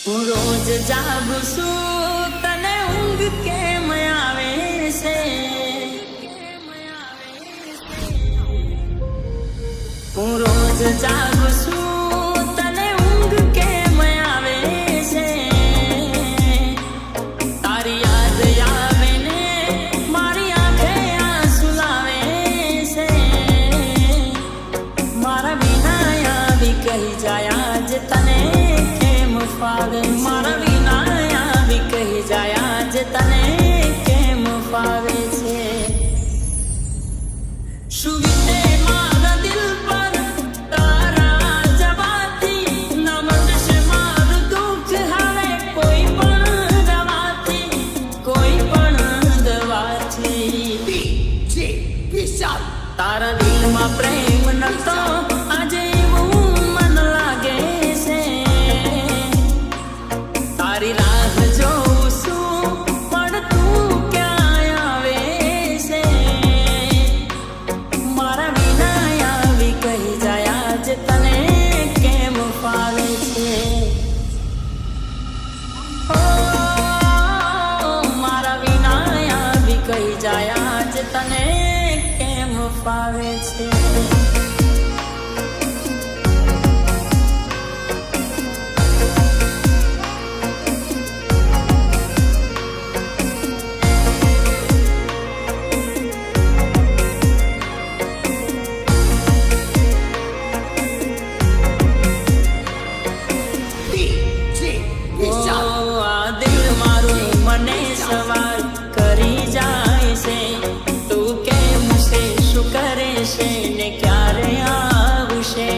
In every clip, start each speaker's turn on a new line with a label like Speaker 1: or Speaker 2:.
Speaker 1: હું રોજ જાગું છું તને ઊંઘ કેમ આવે છે? હું રોજ જાગું છું તને ઊંઘ કેમ આવે છે? તારી યાદ આવે ને મારી આંખે આંસુ લાવે છે. મારા વિના આવી કહી જાય આજ તને કેમ ફાવે? મારા વિના આવી કહી જાય આજ તને કેમ ફાવે છે? શું વીતે મારા દિલ પર તારા જવાથી? ન મળશે મારું દુઃખ હવે કોઈ પણ દવાથી, કોઈ પણ દવાથી. તારા દિલમાં પ્રેમ નતો આજે એવું મન લાગે છે. તારી રાહ જોઉં છું પણ તું ક્યાં આવે છે? મારા વિના આવી કહી જાય આજ તને કેમ ફાવે છે? ઓ મારા વિના આવી કહી જાય આજ તને કેમ ફાવે છે? આ દિલ મારું મને સવાલ કરી જાય છે. તું કેમ છે, શું કરે છે ને ક્યારે આવશે?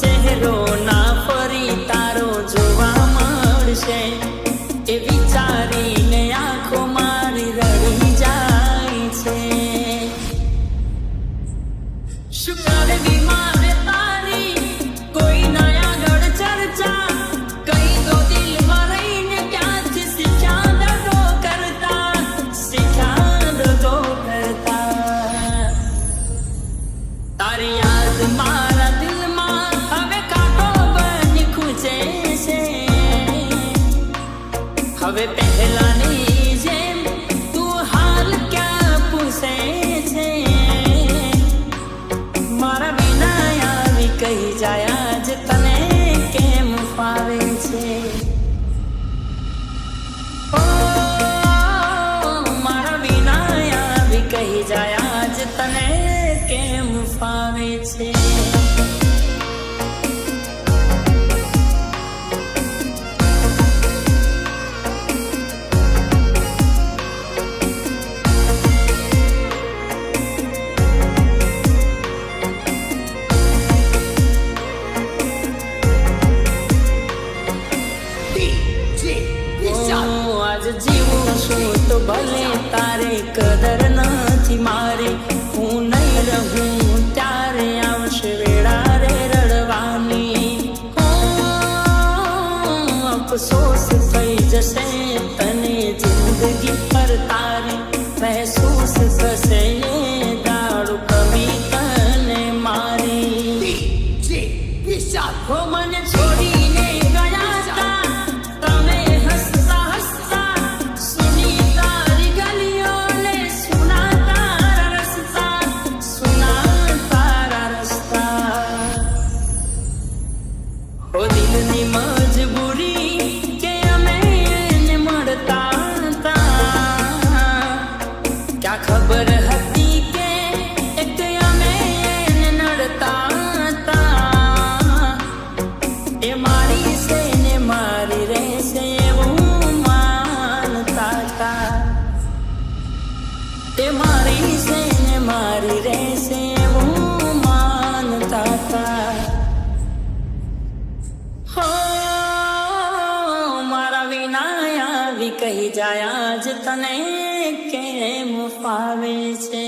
Speaker 1: ચહેરો ના ફરી તારો જોવા મળશે એ વિચારીને આંખો મારી રડી જાય છે. શું કરવી મારે તારી કોઈ નયા ગઢ ચર્ચા? કઈ દો દિલમાં રહીને ક્યાંથી શીખ્યા દગો કરતા, શીખ્યા દગો કરતા. તારી યાદ મારા દિલમાં હવે કાંટો બની ખૂંચે છે. હવે પહેલાની જેમ તું હાલ ક્યાં પૂછે છે? મારા વિના આવી કહી જાય આજ તને કેમ ફાવે છે? ઓ મારા વિના આવી કહી જાય આજ તને કેમ ફાવે છે? આજ જીવું છું તો ભલે તારે કદર નથી મારી. હું નહીં રહું ત્યારે આવશે વેળા રે રડવાની. અફસોસ થઈ જશે તને જિંદગી પર તારી. મહેસૂસ થશે એ દાડું કમી તને મારી. હો મને છોડીને ગયા હતા તમે હસતા હસતા. સુની તારી ગલીઓને સુના તારા રસ્તા, સુના તારા રસ્તા. ઓ દિલની મજબૂરી કે અમે એને મળતા હતા. ક્યાં ખબર હતી કે એક અમે એને નડતા હતા. એ મારી છે ને મારી રહેશે એવું માનતા હતા. એ મારી છે ને મારી રહેશે એવું માનતા હતા. હો મારા વિના આવી કહી જાય આજ તને કેમ ફાવે છે?